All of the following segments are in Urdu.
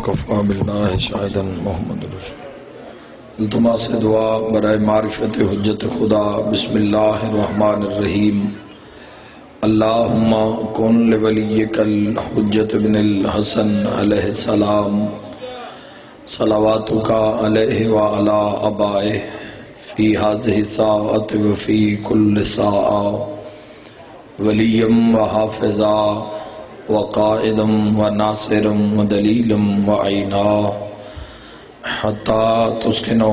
وکفا باللہ شاہدا محمد رسول التماس دعا برائے معرفت حجت خدا۔ بسم اللہ الرحمن الرحیم۔ اللہم کن لولیک الحجت بن الحسن علیہ السلام صلواتک علیہ وعلا آبائہ فی هذه الساعة وفی کل ساعة ولیم وحافظا وقائدم وناصرم ودلیلم وعینا حتی تسکنہ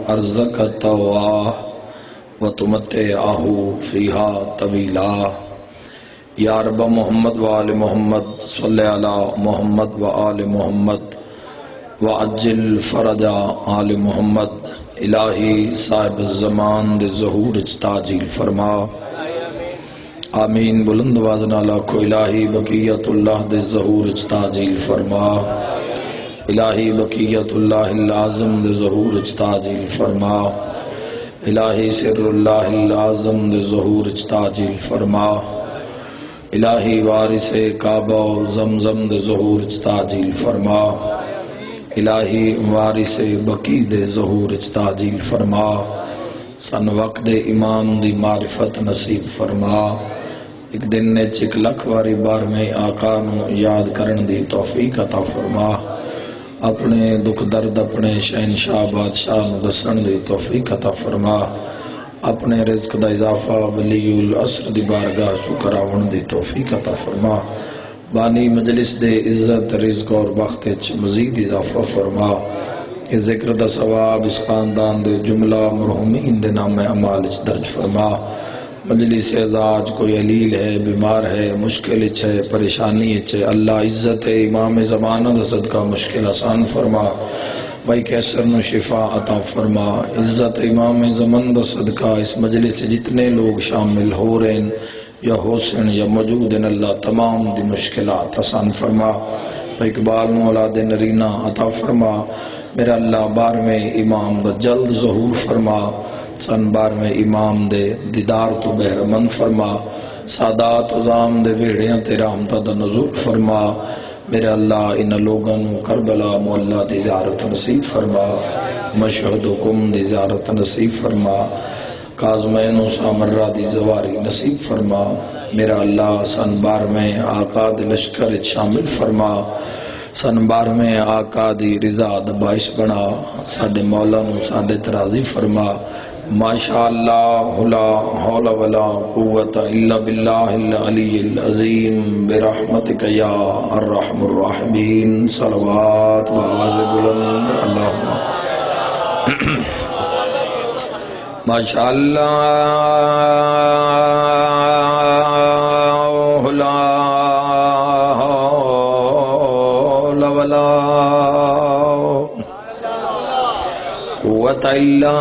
ارزق التواہ وتمتعہ فیہا طویلا۔ یا رب محمد وآل محمد صلی علی محمد وآل محمد وعجل فرج آل محمد۔ الہی صاحب الزمان دے ظہور تعجیل فرما۔ آمین۔ بلند وازنا لاکھو الہی بقیت اللہ دے ظہور تعجیل فرما۔ الہی بقیت اللہ العظم دے ظہور تعجیل فرما۔ الہی سر اللہ العظم دے ظہور تعجیل فرما۔ الہی وارث کعبہ و زمزم دے ظہور تعجیل فرما۔ الہی وارث بقی دے ظہور تعجیل فرما۔ سن وقت امام دی معرفت نصیب فرما۔ ایک دن نے چک لکھ واری بار میں آقا نو یاد کرن دی توفیق عطا فرما۔ اپنے دکھ درد اپنے شہنشاہ بادشاہ نو دسن دی توفیق عطا فرما۔ اپنے رزق دا اضافہ ولی العصر دی بارگاہ شکر آون دی توفیق عطا فرما۔ بانی مجلس دے عزت رزق اور بخت مزید اضافہ فرما۔ کہ ذکر دا ثواب اس خاندان دے جملہ مرحومین دے نام اعمال درج فرما۔ مجلس اعزاز کوئی علیل ہے، بیمار ہے، مشکل ہے، پریشانی ہے، اللہ عزت ہے امام زمانہ دا صدقہ مشکل آسان فرما۔ بھائی کیسر نو شفا عطا فرما۔ عزت امام زمان دا صدقہ اس مجلس سے جتنے لوگ شامل ہو رہے ہیں یا حسن یا موجود ہیں، اللہ تمام دی مشکلات آسان فرما۔ بھائی اقبال نو اولاد نرینہ عطا فرما۔ میرا اللہ بار میں امام دا جلد ظہور فرما۔ سن بار میں امام دے دیدار تو بہرمند فرما۔ سادات عظام دے ویڑیاں تیرا ہمتا دا نزول فرما۔ میرے اللہ ان لوگاں کربلا مولا دی زیارت نصیب فرما۔ مشہدکم دی زیارت نصیب فرما۔ کاظمین و سامرہ دی زواری نصیب فرما۔ میرا اللہ سن بار میں آقا دی لشکر شامل فرما۔ سن بار میں آقا دی رضا دا باعث بنا۔ ساڈے مولا نو ساڈے تراضی فرما۔ ماشاءاللہ لا حول ولا قوت الا باللہ العلی العظیم برحمتک یا الرحم الراحمین۔ صلوات بآواز بلند اللہم ماشاءاللہ لا حول ولا قوت الا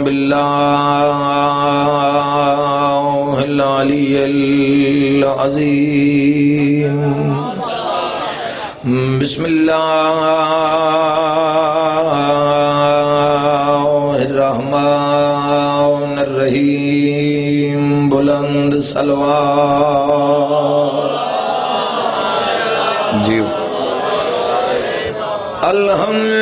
باللہ العلی العظیم۔ بسم اللہ الرحمن الرحیم۔ بلند صلوات جی۔ الحمدللہ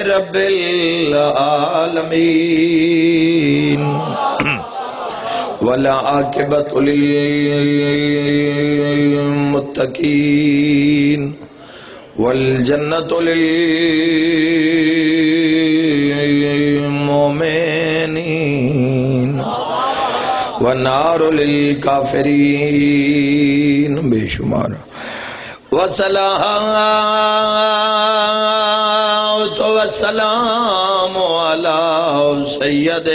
رب العالمین والعاقبۃ للمتقین والجنۃ للمؤمنین والنار للکافرین۔ بے شمار والصلاة والسلام علی سید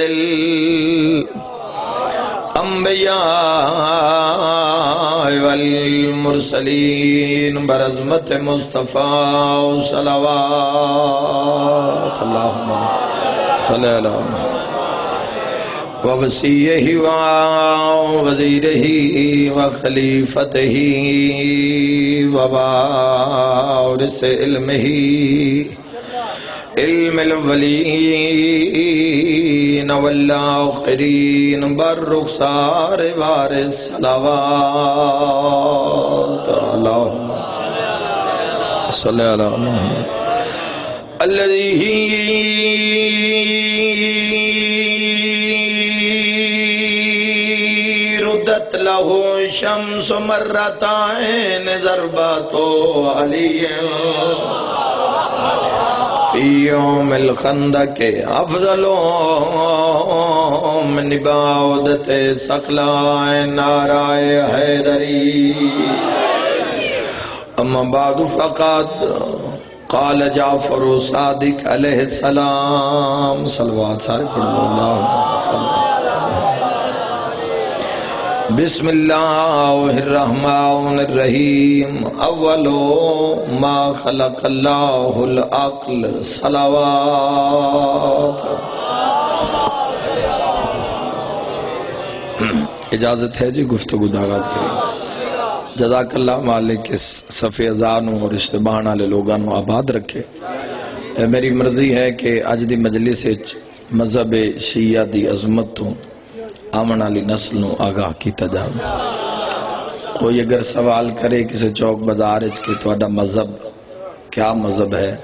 الانبیاء والمرسلین برحمت مصطفیٰ صلوات اللہم صلی اللہ علیہ ووصیہ ووزیرہ وخلیفتہ ووارث علمہ علم الاولین الأولين والآخرين بالرخصار وارث صلوات اللهم صل على محمد الذي ردت له شمس مرتين ضربات علي في يوم الخندق افضل من عبادت ثقلان نعرہ حیدری اما بعد فقد قال جعفر صادق علیہ السلام صلوات سارے پڑھو اللہ بسم اللہ الرحمن الرحیم اول ما خلق اللہ العقل صلوات اجازت ہے جی گفتگو داغات کی جزاک اللہ مالک اس صفحے ازانوں اور اشتباہن آلے لوگانوں آباد رکھے میری مرضی ہے کہ آج دی مجلس مذہب شیعہ دی عظمت تو آمن علی نسل نو آگاہ کیتا جاؤ کوئی اگر سوال کرے کسی چوک بازارج کے تو آدھا مذہب کیا مذہب ہے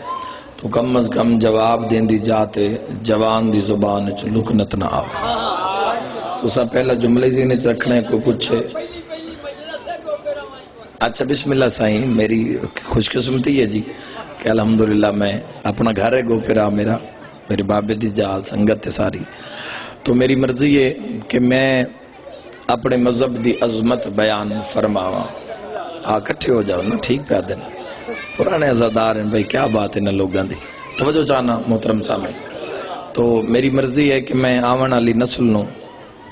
تو کم از کم جواب دین دی جاتے جوان دی زبان چ لکنت نہ آو تو سا پہلا جملے زینے چ رکھنے کوئی پوچھے اچھا بسم اللہ سائیں میری خوش قسمتی ہے جی کہ الحمدللہ میں اپنا گھر ہے گو پھرا میری بابے دی جا سنگت ساری تو میری مرضی ہے کہ میں اپنے مذہب دی عظمت بیان فرماواں کٹھے ہو جاؤ نا ٹھیک پہ آدھے پرانے عزادار ہیں بھائی کیا بات ہے نا لوگاں دی توجہ چاہنا محترم سامنے تو میری مرضی ہے کہ میں آون علی نسل نو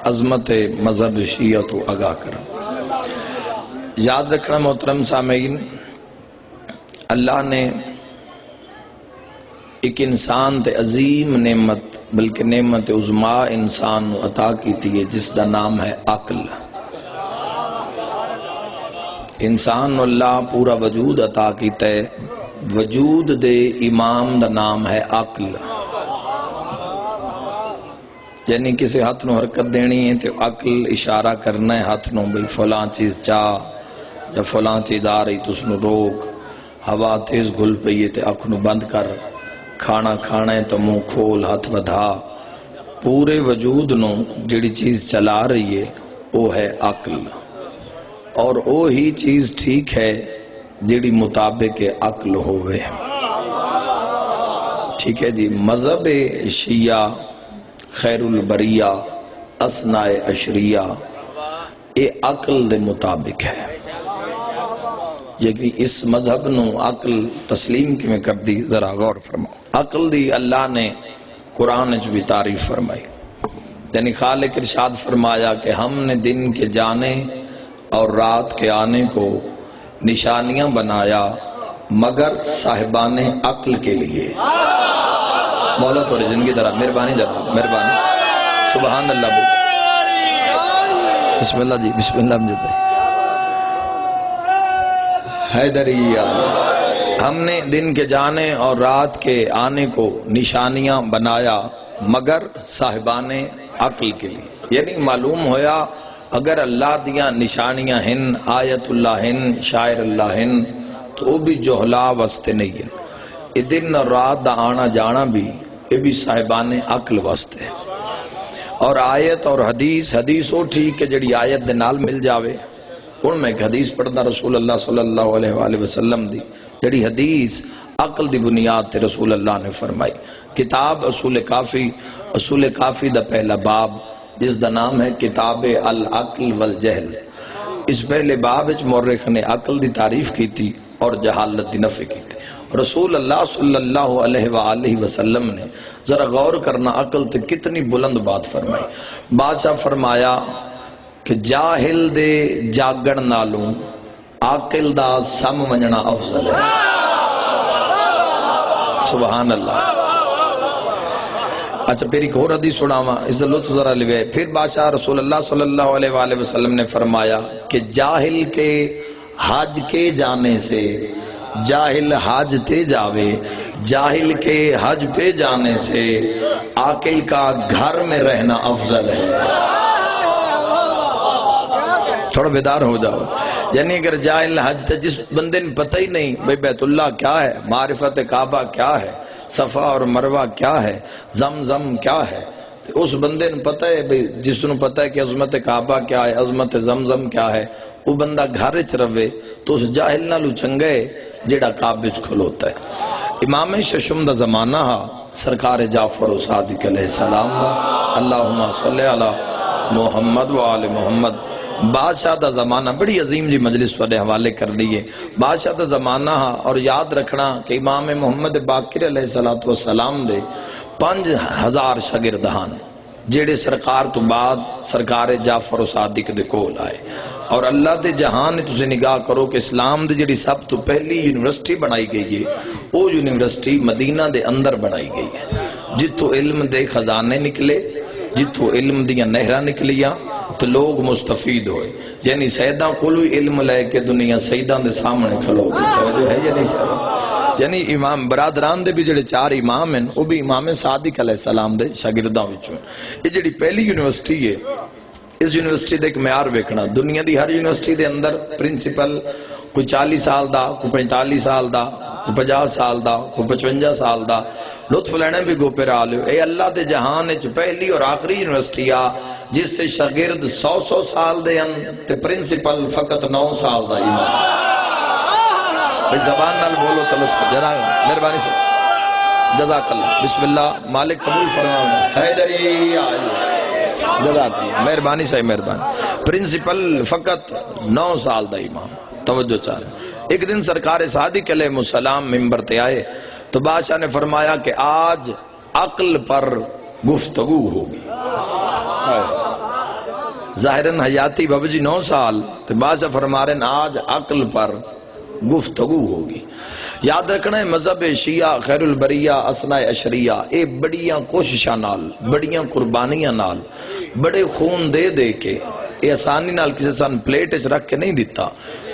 عظمت مذہب شیعہ تو آگاہ کروں یاد رکھنا محترم سامعین اللہ نے ایک انسان تے عظیم نعمت بلکہ نعمت عظما انسان نو عطا کی تھی جس دا نام ہے عقل انسان نو اللہ پورا وجود عطا کیتا ہے وجود دے امام دا نام ہے عقل یعنی کسی ہاتھ نو حرکت دینی ہے تو عقل اشارہ کرنا ہے ہاتھ نو بھئی فلاں چیز چاہ یا فلاں چیز آ رہی تو اس نو روک ہوا تیز گھل پئیے تے اکھ نو بند کر کھانا کھانا ہے تو منہ کھول ہاتھ ودھا پورے وجود نو جڑی چیز چلا رہی ہے وہ ہے عقل اور وہ ہی چیز ٹھیک ہے جڑی مطابق عقل ہوئے ٹھیک ہے جی مذہب شیعہ خیر البریہ اسناء عشریہ یہ عقل دے مطابق ہے یعنی اس مذہب نو عقل تسلیم کی میں کر دی ذرا غور فرماؤ عقل دی اللہ نے قرآن جو بھی تعریف فرمائی یعنی خالق ارشاد فرمایا کہ ہم نے دن کے جانے اور رات کے آنے کو نشانیاں بنایا مگر صاحبان عقل کے لیے مولا تو زندگی ذرا مہربانی مہربانی سبحان اللہ بھائی بسم اللہ جی بسم اللہ مجھے حیدریہ ہم نے دن کے جانے اور رات کے آنے کو نشانیاں بنایا مگر صاحبان عقل کے لیے یعنی معلوم ہویا اگر اللہ دیاں نشانیاں ہن آیت اللہ ہن شاعر اللہ ہن تو وہ بھی جوہلا واسطے نہیں ہے یہ دن اور رات دا آنا جانا بھی یہ بھی صاحبان عقل واسطے ہے اور آیت اور حدیث ہو ٹھیک ہے جڑی آیت دے نال مل جاوے ان میں ایک حدیث پڑھنا رسول اللہ صلی اللہ علیہ وآلہ وسلم دی جڑی حدیث عقل دی بنیاد تے رسول اللہ نے فرمائی کتاب اصول کافی دا پہلا باب جس دا نام ہے کتاب العقل والجہل اس پہلے باب اچ مورخ نے عقل دی تعریف کی تھی اور جہالت دی نفی کی تھی رسول اللہ صلی اللہ علیہ وآلہ وسلم نے ذرا غور کرنا عقل تے کتنی بلند بات فرمائی بادشاہ فرمایا کہ جاہل دے جاگن نالوں عاقل دا سم ونجنا افضل ہے سبحان اللہ اچھا پھر ایک اور حدیث سناواں اس دا لطف ذرا لوے پھر بادشاہ رسول اللہ صلی اللہ علیہ وآلہ وسلم نے فرمایا کہ جاہل کے حج کے جانے سے جاہل حج تے جاوے جاہل کے حج پہ جانے سے عاقل کا گھر میں رہنا افضل ہے۔ تھوڑا بیدار ہو جاؤ، یعنی اگر جاہل حج تے جس بندے نے پتہ ہی نہیں بھئی بیت اللہ کیا ہے، معرفت کعبہ کیا ہے، صفا اور مروہ کیا ہے، زمزم کیا ہے، اس بندے نے پتہ ہے بھئی جس نے پتہ ہے کہ عظمت کعبہ کیا ہے، عظمت زمزم کیا ہے، وہ بندہ گھر وچ رہے تو اس جاہل نالو چنگا ہے جیڑا کعبے وچ کھلوتا ہے۔ امام ششم دا زمانہ ہا سرکار جعفر و صادق علیہ السلام دا، اللہم صلی علی محمد و آل محمد۔ بادشاہ دا زمانہ بڑی عظیم جی مجلس والے حوالے کر لیے، بادشاہ دا زمانہ ہا، اور یاد رکھنا کہ امام محمد باقر علیہ السلام دے 5000 شاگردان جیڑے سرکار تو بعد سرکار جعفر و صادق دے کول آئے، اور اللہ دے جہان نے تسے نگاہ کرو کہ اسلام دے جڑی سب تو پہلی یونیورسٹی بنائی گئی ہے وہ یونیورسٹی مدینہ دے اندر بنائی گئی ہے، جتو علم دے خزانے نکلے، جتو علم دیاں نہرہ نکلیاں تو لوگ مستفید ہوئے، یعنی سیدہ کوئی علم لے کے دنیا سیدہ دے سامنے کھلو گئی، توجہ ہے یا نہیں سیدہ؟ یعنی امام برادران دے بھی جڑے 4 امام ہیں وہ بھی امام صادق علیہ السلام دے شاگرداں وچوں۔ یہ جڑی پہلی یونیورسٹی ہے، اس یونیورسٹی دے ایک معیار ویکھنا، دنیا دی ہر یونیورسٹی دے اندر پرنسپل کوئی 40 سال دا، کوئی 45 سال دا، کوئی 50 سال دا، کوئی 55 سال دا، لطف لینے بھی گو پر آلیو۔ اے اللہ دے جہان اچ پہلی اور آخری یونیورسٹی آ جس سے شاگرد 100 سال دے ان تے پرنسپل فقط 9 سال دا امام۔ بھئی زبان نال بولو تو لطف جناب مہربانی سے جزاک اللہ، بسم اللہ، مالک قبول فرماؤں، حیدری آئیے، جزاک اللہ، مہربانی سے مہربانی۔ پرنسپل فقط 9 سال دا امام، توجہ چاہے۔ ایک دن سرکار صادق علیہ السلام ممبر تے آئے تو بادشاہ نے فرمایا کہ آج عقل پر گفتگو ہوگی۔ ظاہراً حیاتی بابا جی 9 سال تو بادشاہ فرما رہے ہیں آج عقل پر گفتگو ہوگی۔ یاد رکھنا ہے مذہب شیعہ خیر البریہ اسناء اشریہ اے بڑیاں کوششاں نال، بڑیاں قربانیاں نال، بڑے خون دے دے کے اے آسانی نال کسی سن پلیٹ اچ رکھ کے نہیں دیتا،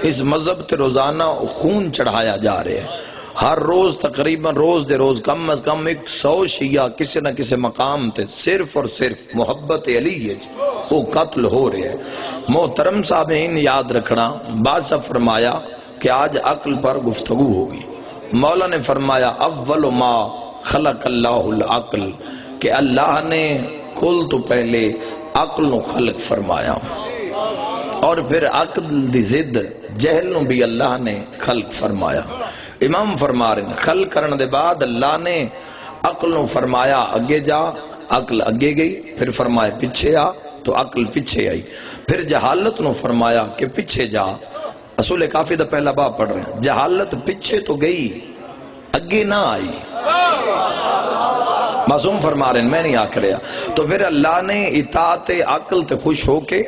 اس مذہب تے روزانہ خون چڑھایا جا رہے ہیں۔ ہر روز تقریباً روز دے روز کم از کم 100 شیعہ کسی نہ کسی مقام تے صرف اور صرف محبت علی وہ قتل ہو رہے ہیں۔ محترم صاحبین یاد رکھنا، بادشاہ فرمایا کہ آج عقل پر گفتگو ہوگی۔ مولا نے فرمایا اول ما خلق اللہ العقل، کہ اللہ نے کل تو پہلے عقل نو خلق فرمایا، اور پھر عقل دی ضد جہل نو بھی اللہ نے خلق فرمایا۔ امام فرما رہے ہیں خلق کرنے دے بعد اللہ نے عقل نو فرمایا اگے جا، عقل اگے گئی، پھر فرمایا پیچھے آ تو عقل پیچھے آئی، پھر جہالت نو فرمایا کہ پیچھے جا، اصول کافی دا پہلا باب پڑھ رہے ہیں، جہالت پیچھے تو گئی اگے نہ آئی، معصوم فرما رہے ہیں میں نہیں آکھ رہا۔ تو پھر اللہ نے اطاعت عقل تے خوش ہو کے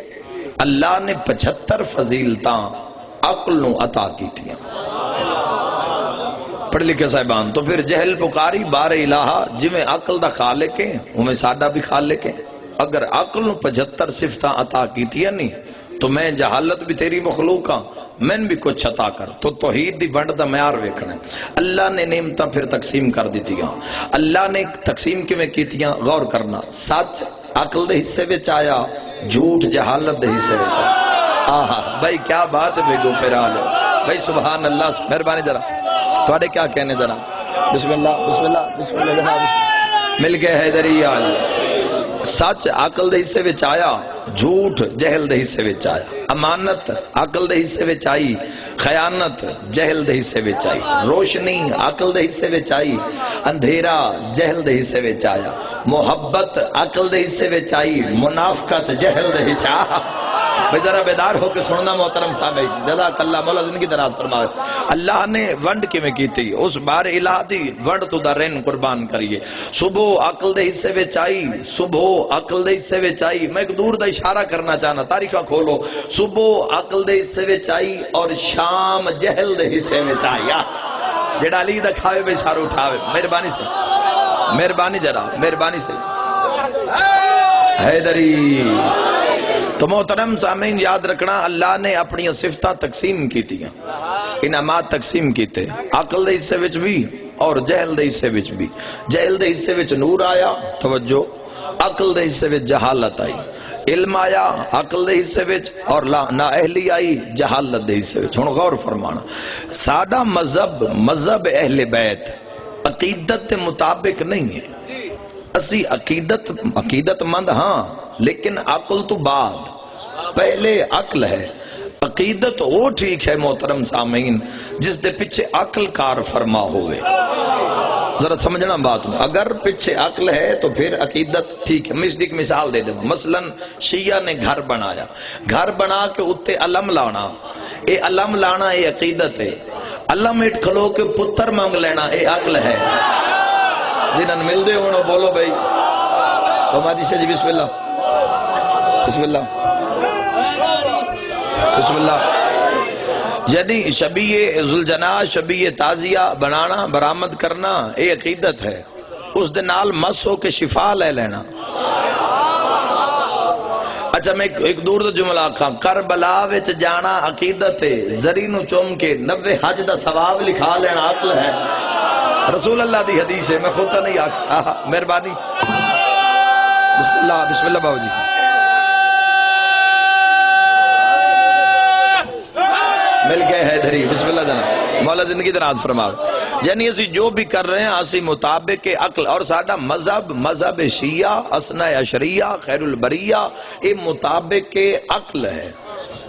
اللہ نے 75 فضیلتاں عقل نو عطا کی تھیں۔ پڑھ لکھے صاحبان، تو پھر جہل پکاری بار الہا، جی میں عقل دا خالق ہے ہمیں ساڈا بھی خالق ہے، اگر عقل نو 75 صفتاں عطا کی تھی نہیں تو میں جہالت بھی تیری مخلوق ہاں، میں بھی کچھ عطا کر۔ تو توحید دی ونڈ دا معیار ویکھنا ہے، اللہ نے نعمتاں پھر تقسیم کر دیتی گا، اللہ نے تقسیم کیویں کیتیاں غور کرنا، سچ عقل دے حصے وچ آیا، جھوٹ جہالت دے حصے وچ آیا۔ آہا بھائی کیا بات ہے بے گو پیرا لو بھائی، سبحان اللہ، مہربانی ذرا تھوڑے کیا کہنے ذرا، بسم اللہ بسم اللہ بسم اللہ جناب، مل کے حیدری آئے۔ سچ عقل دے حصے وچ آیا، جھوٹ جہل دے حصے وچ آیا، امانت عقل دے حصے وچ آئی، خیانت جہل دے حصے وچ آئی، روشنی عقل دے حصے وچ آئی، اندھیرا جہل دے حصے وچ آیا، محبت عقل دے حصے وچ آئی، منافقت جہل دے حصے آیا۔ بھئی ذرا بیدار ہو کے سننا محترم صاحب، جزاک اللہ، مولا زندگی دراز فرمائے۔ اللہ نے ونڈ کی میں کی تھی، اس بار الہ دی ونڈ تو دا رین قربان کریے۔ صبح عقل دے حصے وچ آئی، صبح عقل دے حصے وچ آئی، میں ایک دور دا اشارہ کرنا چاہنا، تاریخہ کھولو، صبح عقل دے حصے وچ آئی اور شام جہل دے حصے وچ آئی۔ جڑا علی دا کھاوے بے سارو اٹھاوے، مہربانی سے مہربانی ذرا مہربانی سے حیدری۔ تو محترم سامعین یاد رکھنا، اللہ نے اپنی صفتہ تقسیم کی تھی، انعامات تقسیم کی تھے، عقل دے حصے وچ بھی اور جہل دے حصے وچ بھی. جہل دے حصے وچ نور آیا توجہ، عقل دے حصے وچ جہالت آئی. علم آیا عقل دے حصے وچ اور نااہلی آئی جہالت دے حصے وچ. ہن غور فرمانا، ساڈا مذہب اہل بیت عقیدت کے مطابق نہیں ہے. اسی عقیدت مند ہاں لیکن عقل تو بعد، پہلے عقل ہے. عقیدت وہ ٹھیک ہے محترم سامعین جس دے پیچھے عقل کار فرما ہوئے. ذرا سمجھنا بات میں، اگر پیچھے عقل ہے تو پھر عقیدت ٹھیک ہے. ایک مثال دے دیں، مثلا شیعہ نے گھر بنایا، گھر بنا کے اتے علم لانا، اے علم لانا اے عقیدت ہے. علم اٹھ کھلو کے پتر مانگ لینا اے عقل ہے. جنہاں مل دے ہونا بولو بھائی تو مادی سے جی بسم اللہ بسم اللہ بسم اللہ. یعنی شبیہ ذوالجناح شبیہ تازیہ بنانا برآمد کرنا اے عقیدت ہے. اس دے نال مس ہو کے شفا لے لینا. اچھا میں ایک دور دا جملہ آکھاں، کربلا وچ جانا عقیدت ہے، زری نو چوم کے 90 حج دا ثواب لکھا لینا عقل ہے. رسول اللہ دی حدیث ہے، میں خود تا نہیں آکھا. مہربانی بسم اللہ بابا جی. مل گئے حیدری بسم اللہ جناب. مولا زندگی دراز فرما. یعنی اسی جو بھی کر رہے ہیں اسی مطابق عقل، اور ساڈا مذہب شیعہ اثنا عشریہ خیر البریہ اے مطابق عقل ہے.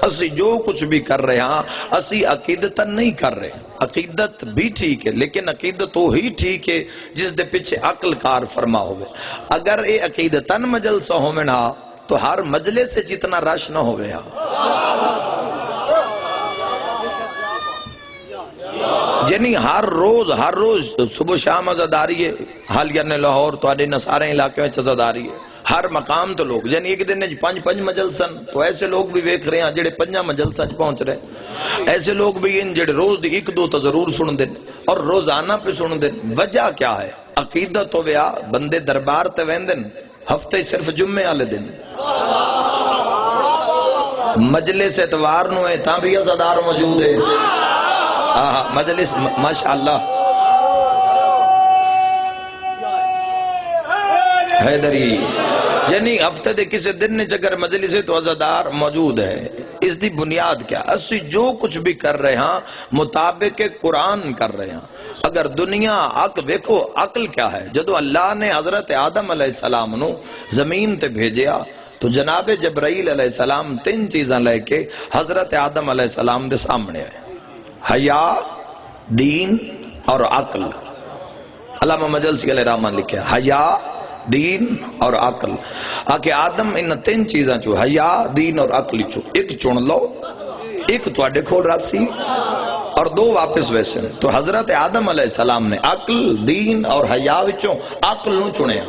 اسی جو کچھ بھی کر رہے ہیں اسی عقیدتاً نہیں کر رہے. عقیدت بھی ٹھیک ہے لیکن عقیدت وہی ٹھیک ہے جس دے پیچھے عقل کار فرما ہوئے. اگر اے عقیدتاً مجلسہ ہومنا تو ہر مجلس سے جتنا رش نہ ہوئے ہاں. یعنی ہر روز صبح شام عزاداری ہے. حالیہ نے لاہور تو آڈے نصارے علاقے میں عزاداری ہے. ہر مقام تو لوگ یعنی ایک دن پنج مجلسن تو ایسے لوگ بھی ویکھ رہے ہیں جڑے 5 مجلسن پہنچ رہے. ایسے لوگ بھی ہیں جڑے روز دی 1-2 تو ضرور سن دیں اور روزانہ پہ سن دیں. وجہ کیا ہے؟ عقیدت ہو گیا بندے دربار تے ویندن ہفتے صرف جمعے والے دن، مجلس اتوار نو ہے تاں بھی عزادار موجود ہے. مجلس ماشاءاللہ حیدری. یعنی ہفتے دے کسی دن نے اگر مجلس ہے تو عزادار موجود ہے. اس دی بنیاد کیا؟ اسی جو کچھ بھی کر رہے ہیں مطابق قرآن کر رہے ہیں. اگر دنیا دیکھو عقل کیا ہے. جدو اللہ نے حضرت آدم علیہ السلام نو زمین تے بھیجیا تو جناب جبرائیل علیہ السلام 3 چیزاں لے کے حضرت آدم علیہ السلام دے سامنے آئے: حیا، دین اور عقل. علامہ مجلسی علیہ رحمان لکھے حیا، دین اور عقل. آکے آدم ان 3 چیزاں چو حیا، دین اور عقل چو ایک چن لو، ایک تو اڈے کھول راسی اور 2 واپس ویسے. تو حضرت آدم علیہ السلام نے عقل، دین اور حیا وچوں عقل نو چنے.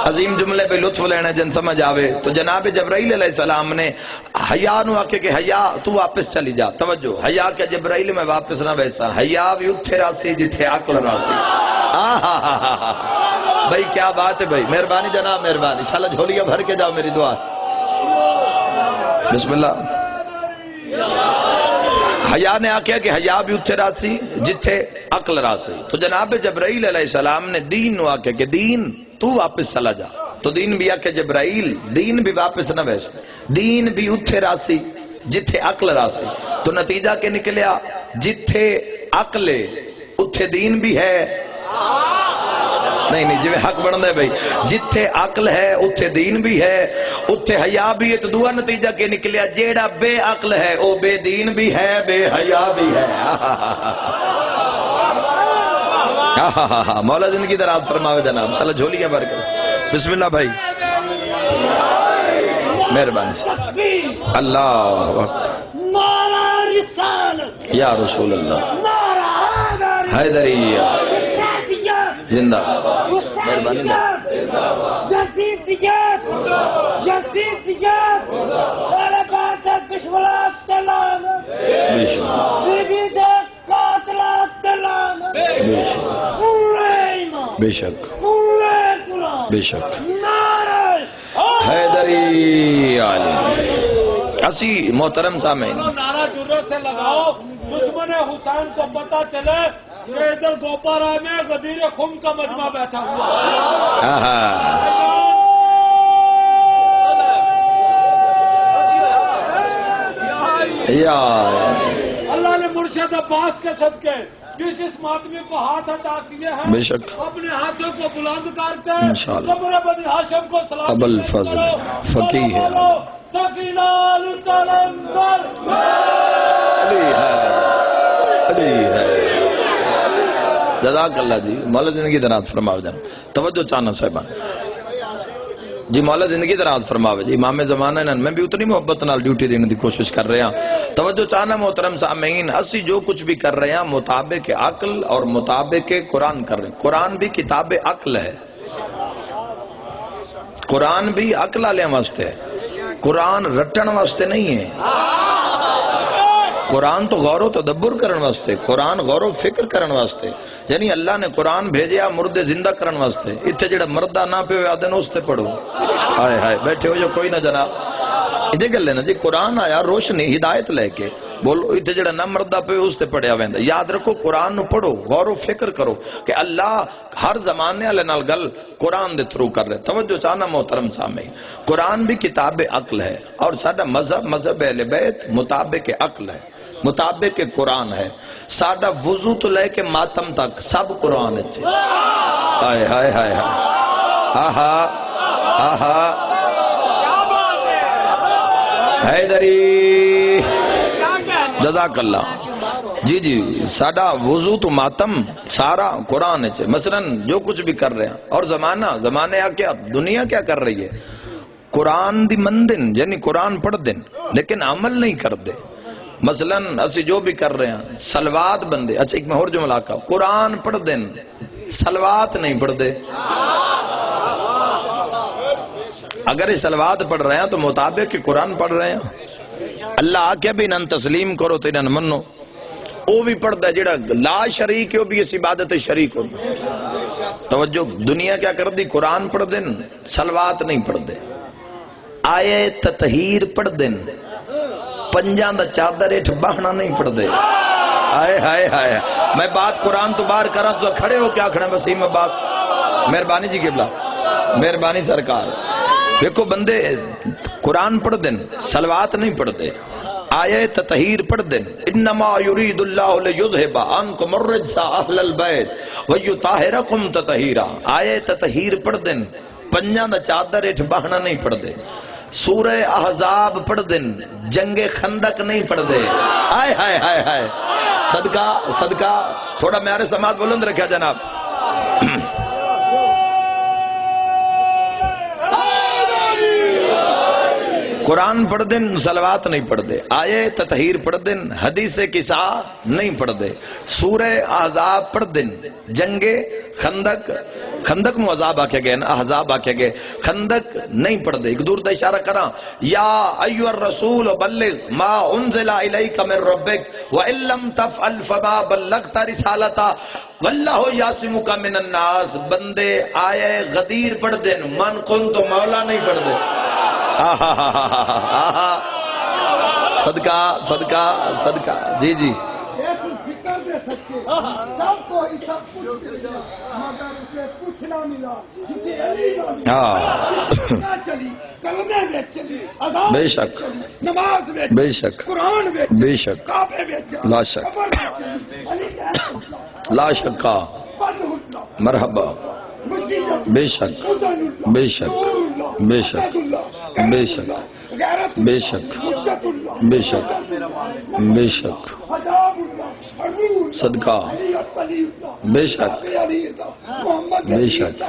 عظیم جملے پہ لطف لینا جن سمجھ آوے. تو جناب جبرائیل علیہ السلام نے حیا نو آکے کہ حیا تو واپس چلی جا. توجہ، حیا کہ جبرائیل میں واپس نہ ویسا، حیا بھی اتھے راسی جتھے عقل راسی. بھائی کیا بات ہے بھائی. مہربانی جناب مہربانی. انشاءاللہ جھولیاں بھر کے جاؤ میری دعا. بسم اللہ. حیا نے آکھیا کہ حیا بھی اتھے راسی جتھے عقل راسی. تو جناب جبرائیل علیہ السلام نے دین نو آکھیا کہ دین تو واپس چلا جا. تو دین بھی آکھے جبرائیل دین بھی واپس نہ ویسے، دین بھی اتھے راسی جتھے عقل راسی. تو نتیجہ کے نکلیا جتھے عقل اتھے دین بھی ہے. نہیں جو حق بڑھنا ہے بھائی. جتھے عقل ہے اتھے دین بھی ہے، اتھے حیا بھی ہے. تو دعا نتیجہ کے نکلیا جیڑا بے عقل ہے او بے دین بھی ہے بے حیا بھی ہے. مولا زندگی دراز فرماوے جناب. انشاءاللہ جھولیاں بھر کر. بسم اللہ بھائی مہربانی سے. اللہ یا رسول اللہ حیدری زندہ. مہربانی بے شک بے شک حیدری عالم. اسی محترم سامعین نعرہ جرت سے لگاؤ، دشمن حسین کو پتہ چلے کہ ادھر گوپارا میں غدیر خم کا مجمع بیٹھا ہوا یا اللہ نے مرشد عباس کے صدقے جس ماتمی کو ہاتھ عطا کیے ہیں بے شک اپنے ہاتھوں کو بلند کرتے انشاءاللہ قبر بنی ہاشم کو سلام ابو الفضل فقیہ ہے سکینال کلندر علی ہے جزاک اللہ جی مولا زندگی دراز فرماوے جان توجہ چاہنا صاحبان جی مولا زندگی دراز فرماوے جی امام زمانہ ہے میں بھی اتنی محبت نال ڈیوٹی دینے دی کوشش کر رہے ہیں توجہ چاہنا محترم سامعین اسی جو کچھ بھی کر رہے ہیں مطابق عقل اور مطابق قرآن کر رہے ہیں قرآن بھی کتاب عقل ہے قرآن بھی عقل والے واسطے ہے قرآن رٹن واسطے نہیں ہے قرآن تو غور و تدبر کرن واسطے قرآن غور و فکر کرن واسطے یعنی اللہ نے قرآن بھیجیا مردے زندہ کرن واسطے اتھے جڑا مردہ نہ پہ آدھے اس تے پڑھو آئے ہائے بیٹھے ہو جو کوئی نہ جناب ادھے گل لینا جی قرآن آیا روشنی ہدایت لے کے بولو اتھے جڑا نہ مردہ پہ اس تے پڑھیا ویندہ یاد رکھو قرآن نو پڑھو غور و فکر کرو کہ اللہ ہر زمانے علیہ نال گل قرآن دے تھرو کر رہے توجہ چاہنا محترم سامعین قرآن بھی کتاب عقل ہے اور ساڈا مذہب اہل بیت مطابق عقل ہے مطابق قرآن ہے ساڈا وضو تو لے کے ماتم تک سب قرآن ہے آئے ہائے ہائے آہا آہا حیدری جزاک اللہ جی جی ساڈا وضو تو ماتم سارا قرآن ہے مثلا جو کچھ بھی کر رہے ہیں اور زمانے کیا دنیا کیا کر رہی ہے قرآن دی مندن یعنی قرآن پڑھ دن لیکن عمل نہیں کر دے مثلا اسی جو بھی کر رہے ہیں سلوات بندے اچھا ایک میں اور جملہ کا قرآن پڑھ دیں سلوات نہیں پڑھ دے اگر یہ سلوات پڑھ رہے ہیں تو مطابق کہ قرآن پڑھ رہے ہیں اللہ آکے بھی انہاں تسلیم کرو تو انہاں منو وہ بھی پڑھ دے جڑا لا شریک ہے وہ بھی اس عبادت شریک ہو توجہ دنیا کیا کر دی قرآن پڑھ دیں سلوات نہیں پڑھ دے آیے تطہیر پڑھ دیں پنجان دا چادر اٹھ بہنا نہیں پڑھ دے آئے ہائے ہائے میں بات قرآن تو باہر کرا تو کھڑے ہو کیا کھڑے ہیں بس ہی میں بات مہربانی جی قبلہ مہربانی سرکار دیکھو بندے قرآن پڑھ دیں سلوات نہیں پڑھ دے آیے تطہیر پڑھ دیں انما یرید اللہ لیذہب عنکم الرجس اہل البیت ویطہرکم تطہیرا آیے تطہیر پڑھ دیں پنجان دا چادر اٹھ بہنا نہیں پڑھ دے سورہ احزاب پڑھ دن جنگ خندق نہیں پڑھ دے آئے ہائے ہائے ہائے صدقہ تھوڑا میارے سماعت بلند رکھا جناب قرآن پڑھ دن صلوات نہیں پڑھ دے آیے تطہیر پڑھ دن حدیث قصہ نہیں پڑھ دے سورہ احزاب پڑھ دن جنگ خندق میں عذاب آکھے گئے احزاب آکھے گئے خندق نہیں پڑھ دے ایک دور دا اشارہ کرا یا ایوہ الرسول بلغ ما انزل الیک من ربک وَإِن لَمْ تَفْعَلْ فَمَا بَلَّغْتَ رِسَالَتَا وَاللَّهُ يَعْصِمُكَ مِنَ النَّاسِ بندے آئے غدیر پڑھ دن من کن تو مولا نہیں پڑھ دے صدقہ جی جی بے شک بے شک بے شک لا شک لا شکا مرحبا بے شک بے شک بے شک بے شک بے شک بے شک بے شک صدقہ بے شک بے شک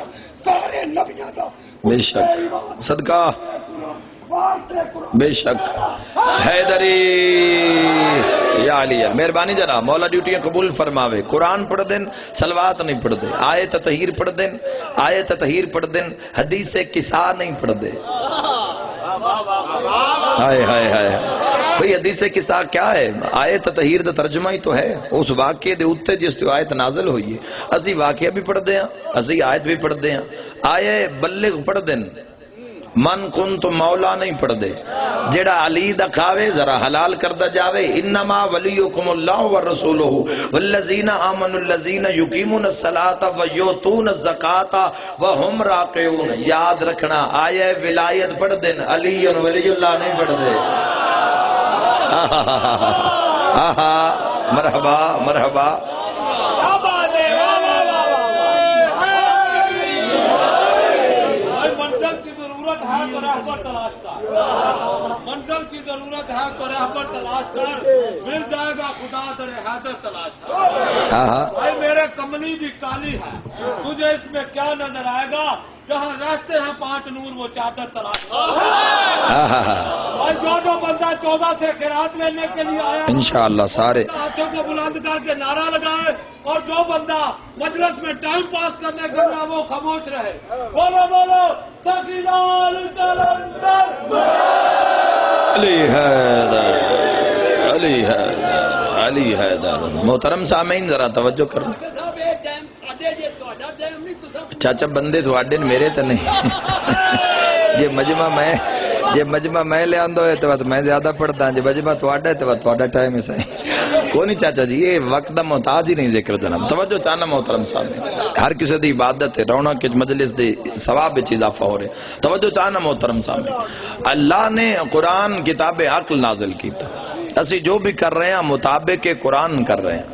بے شک صدقہ بے شک حیدری یا علی مہربانی جناب مولا ڈیوٹیاں قبول فرماوے قرآن پڑھ دیں صلوات نہیں پڑھ دے آیت تطہیر پڑھ دیں آیت تطہیر پڑھ دیں حدیث قصہ نہیں پڑھ دے ہائے ہائے ہائے بھئی حدیث قصہ کیا ہے آیت تطہیر دا ترجمہ ہی تو ہے اس واقعے دے اتے جس تو آیت نازل ہوئی ہے اسی واقعہ بھی پڑھ دیں اسی آیت بھی پڑھ دیں آیت بلغ پڑھ دیں من کن تو مولا نہیں پڑھ دے جڑا علی دا کھاوے ذرا حلال کردہ جاوے انما ولیکم اللہ والرسولہ والذین آمنوا الذین یقیمون الصلاة ویؤتون الزکاة وہم راکعون. یاد رکھنا آیہ ولایت پڑھ دیں علی ولی اللہ نہیں پڑھ دے. مرحبا مرحبا. منزل کی ضرورت ہے تو رہبر تلاش کر مل جائے گا خدا در حیدر تلاش کر. بھائی میرے کملی بھی کالی ہے تجھے اس میں کیا نظر آئے گا جہاں رہتے ہیں 5 نور وہ چادر تلاش کر. اور جو بندہ 14 سے خیرات لینے کے لیے آیا انشاءاللہ سارے ہاتھوں کو بلند کر کے نعرہ لگائے اور جو بندہ مجلس میں ٹائم پاس کرنے کے لیے وہ خاموش رہے. بولو بولو تقیلال کلندر علی حیدر علی حیدر علی حیدر. محترم سامعین ذرا توجہ کرو. چاچا بندے تھوڑے میرے تو نہیں جے مجمع میں لے آندو ہے تو میں زیادہ پڑھتا جے مجمع تھوڑا ہے تو تھوڑا ٹائم ہے کوئی نہیں چاچا جی یہ وقت دا محتاج ہی نہیں ذکر جناب. توجہ چاہنا محترم صاحب ہر کسی دی عبادت ہے رونق کے مجلس دی ثواب وچ اضافہ ہو رہے. توجہ چاہنا محترم صاحب اللہ نے قرآن کتاب عقل نازل کیتا. اسی جو بھی کر رہے ہیں مطابق قرآن کر رہے ہیں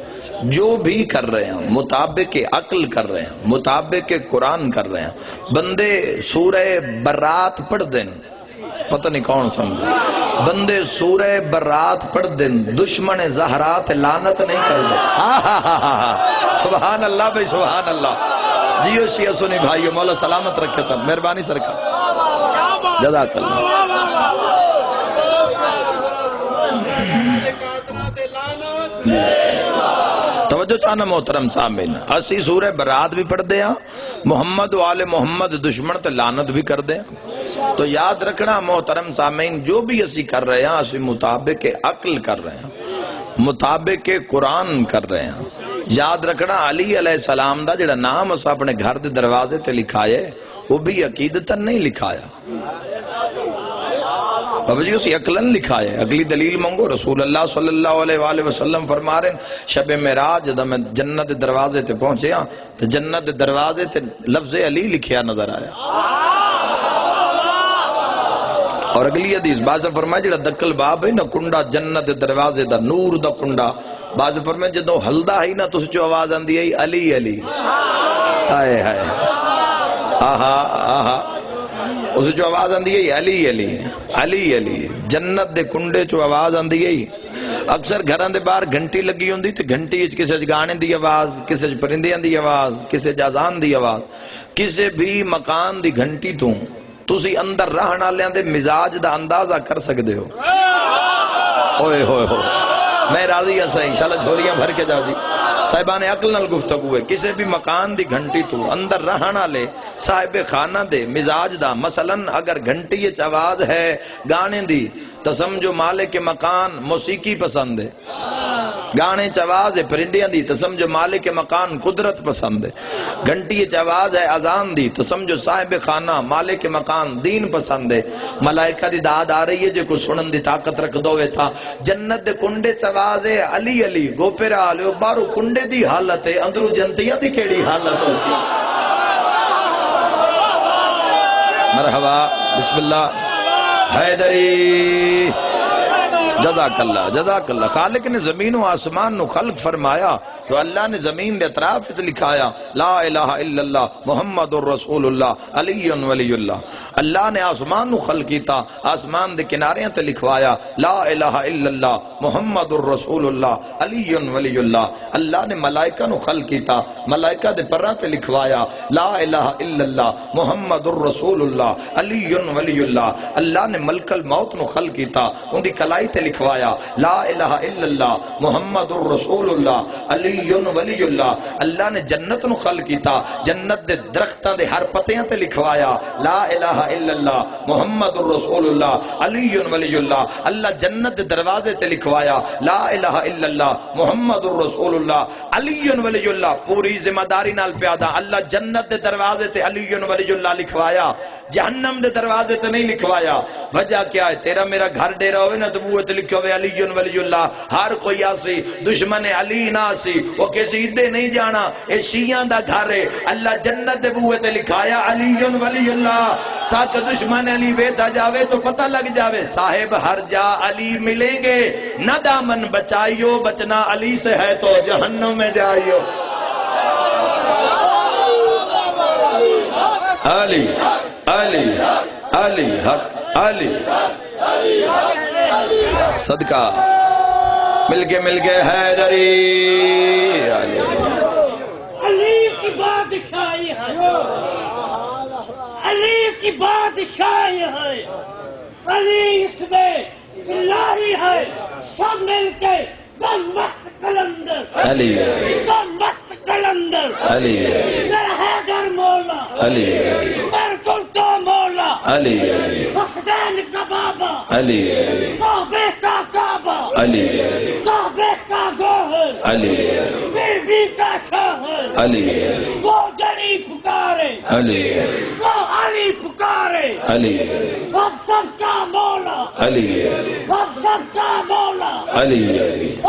جو بھی کر رہے ہیں مطابق عقل کر رہے ہیں مطابق قرآن کر رہے ہیں. بندے سورہ برات پڑھ دیں پتہ نہیں کون سمجھے بندے سورہ برات پڑھ دیں دشمن زہرات لعنت نہیں کر دیں. سبحان اللہ بھائی سبحان اللہ. جیو شیعہ سنی بھائیو مولا سلامت رکھے تھا مہربانی سرکار جزاک اللہ. توجہ چاہنا محترم سامعین اسی سورہ برات بھی پڑھ دیا محمد و آل محمد دشمن تے لعنت بھی کر دیا. تو یاد رکھنا محترم سامعین جو بھی اسی کر رہے ہیں اسی مطابق عقل کر رہے ہیں مطابق قرآن کر رہے ہیں. یاد رکھنا علی علیہ السلام دا جڑا نام اس اپنے گھر دے دروازے تے لکھائے وہ بھی عقیدتاً نہیں لکھایا بابا جی اسی عقلن لکھا ہے. اگلی دلیل منگو رسول اللہ صلی اللہ علیہ وآلہ وسلم فرما رہے ہیں شب معراج جب میں جنت دروازے تے پہنچے ہاں تو جنت دروازے تے لفظ علی لکھیا نظر آیا. اور اگلی حدیث باز فرمائے جڑا دکل باب ہے نا کنڈا جنت دروازے دا نور دا کنڈا باز فرمائے جدو ہلدا ہی نا تو سچو آواز آندی ہے علی علی آئے آئے آہا آہا اس جو آواز آندی ہے علی علی علی علی. جنت دے کنڈے چو آواز آندی ہے. اکثر گھران دے باہر گھنٹی لگی ہوندی تے گھنٹی کسے گانے دی آواز کسے پرندیاں دی آواز کسے اذان دی آواز کسے بھی مکان دی گھنٹی تو تسی اندر رہنا لیاں دے مزاج دا اندازہ کر سکتے ہو. اوئے ہوئے ہو میں راضی ہاں صحیح انشاءاللہ جھولیاں بھر کے جاؤ جی. صاحبان عقل نال گفتگو ہے کسے بھی مکان دی گھنٹی تو اندر رہنا لے صاحب خانہ دے مزاج دا مثلا اگر گھنٹی یہ آواز ہے گانے دی تو سمجھو مالک مکان موسیقی پسند ہے. گانے چواز ہے پرندیاں دی تو سمجھو مالک مکان قدرت پسند ہے. گھنٹی چواز ہے اذان دی تو سمجھو صاحب خانہ مالک مکان دین پسند ہے. ملائکہ دی داد آ رہی ہے جو کو سنن دی طاقت رکھ دوئے تھا. جنت دے کنڈے چواز ہے علی علی گوپرہ آلے بارو کنڈے دی حالت ہے اندرو جنتیاں دی کیڑی حالت ہو سی. مرحبا بسم اللہ حیدری جزاک اللہ. خالق نے زمین و آسمان نو خلق فرمایا تو اللہ نے زمین دے اطراف سے لکھایا لا الہ الا اللہ محمد الرسول اللہ علی ولی اللہ. اللہ نے آسمان نو خلق کیتا آسمان دے کناریاں تے لکھوایا لا الہ الا اللہ محمد الرسول اللہ علی ولی اللہ. اللہ نے ملائکہ نو خلق کیتا ملائکہ دے پراں تے لکھوایا لا الہ الا اللہ محمد الرسول اللہ علی ولی اللہ. اللہ نے ملک الموت نو خلق کیتا ان دی کلائی تے لکھوایا لا الہ الا اللہ محمد الرسول اللہ علی ولی اللہ. اللہ نے جنت نو خلق کیتا، جنت دے درختاں دے ہر پتیاں تے لکھوایا لا الہ الا اللہ محمد الرسول اللہ علی ولی اللہ. اللہ جنت دے دروازے تے لکھوایا لا الہ الا اللہ محمد الرسول اللہ علی ولی اللہ. پوری ذمہ داری نال پیادا اللہ جنت دے دروازے تے علی ولی اللہ لکھوایا، جہنم دے دروازے تے نہیں لکھوایا. وجہ کیا ہے؟ تیرا میرا گھر ڈیرا ہوئے نا تو بوئے تے لکھو ہوئے علی ولی اللہ. ہر کوئی آسی دشمن علی نہ آسی، وہ کسی عدے نہیں جانا، اے شیعہ دا گھر ہے. اللہ جنت دے بوئے تے لکھایا علی ولی اللہ تاکہ دشمن علی بیٹھا جاوے تو پتہ لگ جاوے صاحب ہر جا علی ملیں گے. نہ دامن بچائیو بچنا علی سے ہے تو جہنم میں جائیو. علی علی علی حق علی صدقہ مل کے حیدری. علی کی بادشاہی ہے، علی کی بادشاہی ہے، علی اس میں الہی ہے. سب مل کے دو مست کلندر علی مست کلندر علی میرا حیدر مولا علی میرا کلتا مولا علی حسین کا بابا علی کعبے کا کعبہ علی کعبے کا گوہر علی بی بی کا شوہر علی وہ گری پکارے علی وہ علی پکارے علی اب سب کا مولا علی اب سب کا مولا علی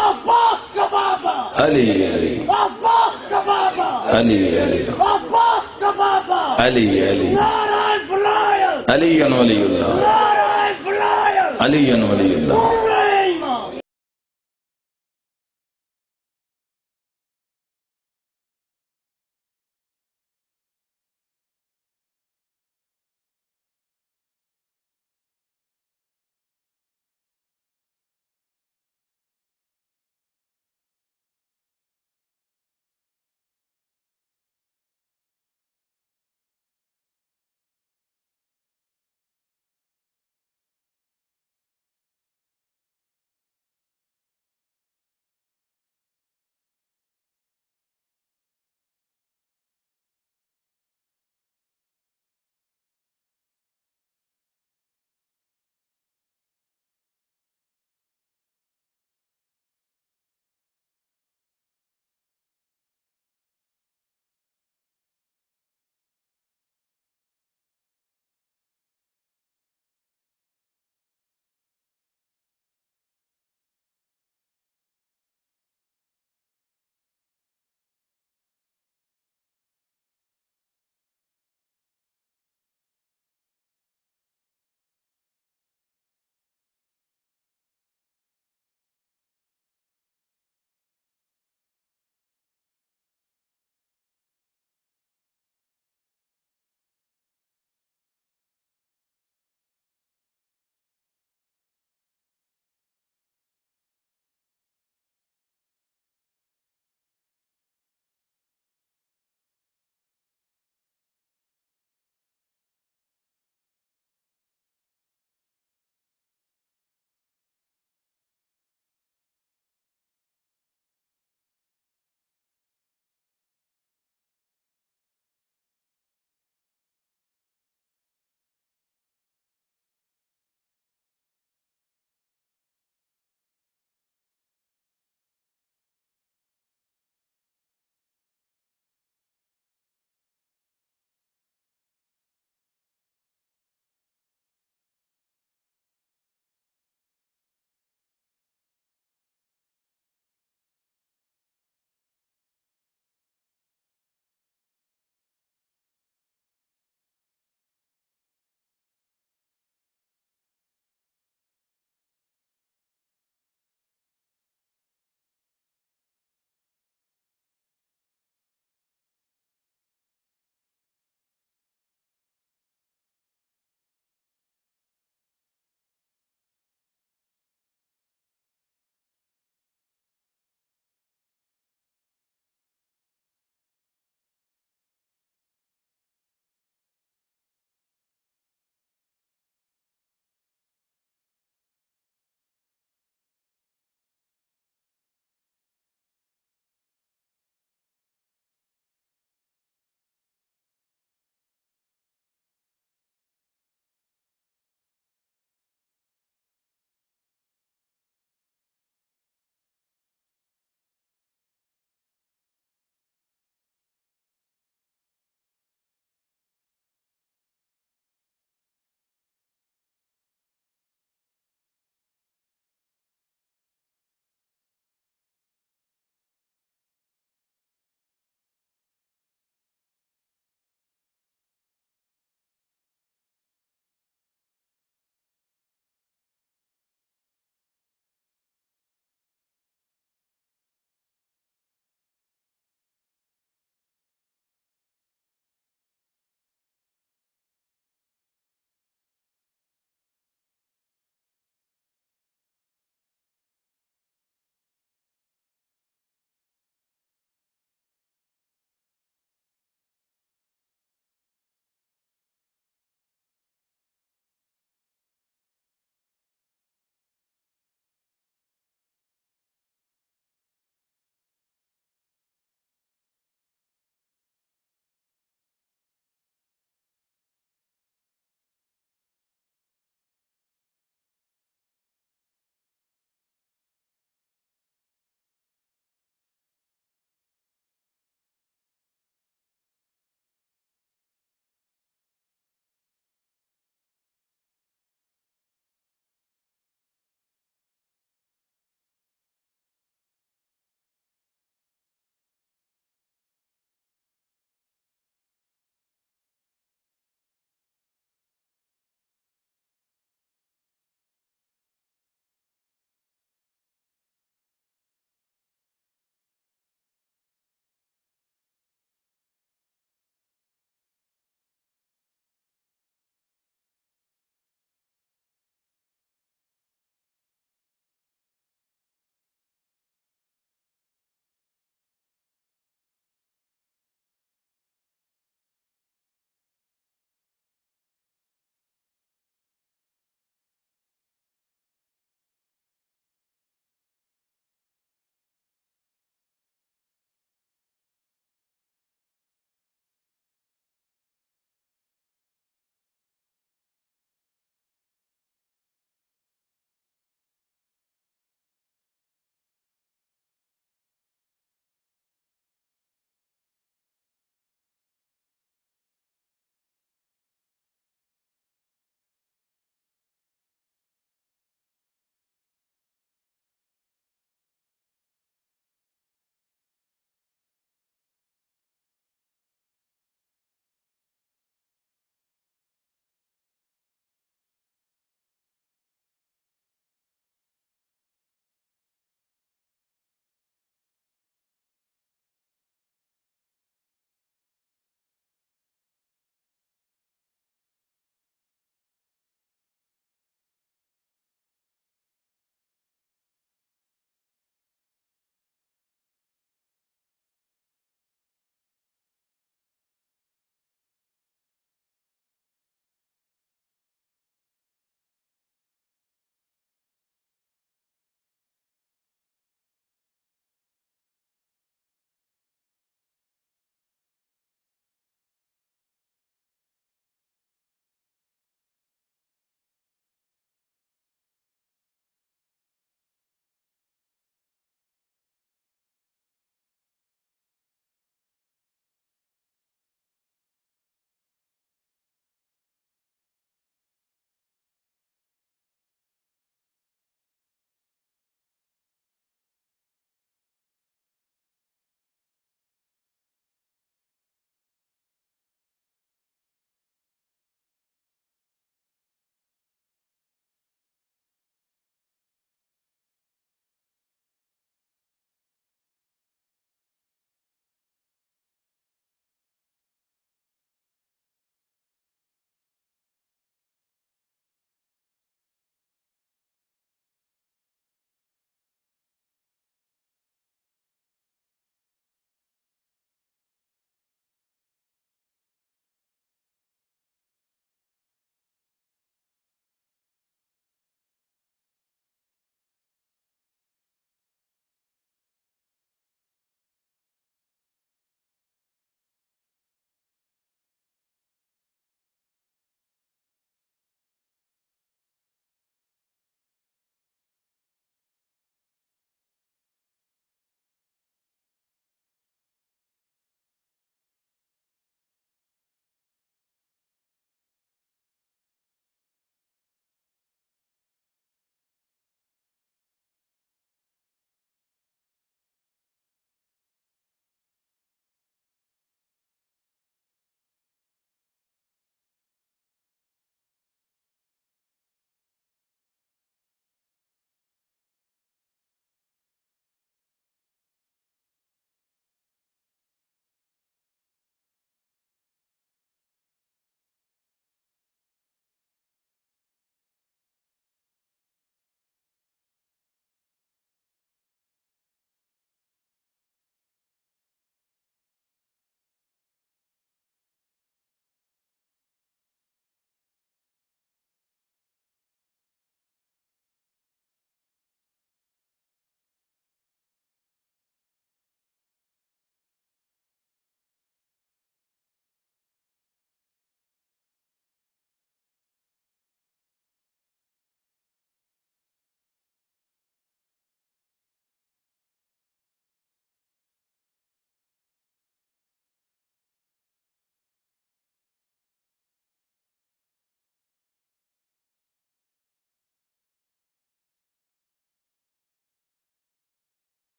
عباس کا بابا علی عباس کا بابا علی علی عباس کا بابا علی علی نعرہ فلائر علی ولی اللہ نعرہ فلائر علی ولی اللہ.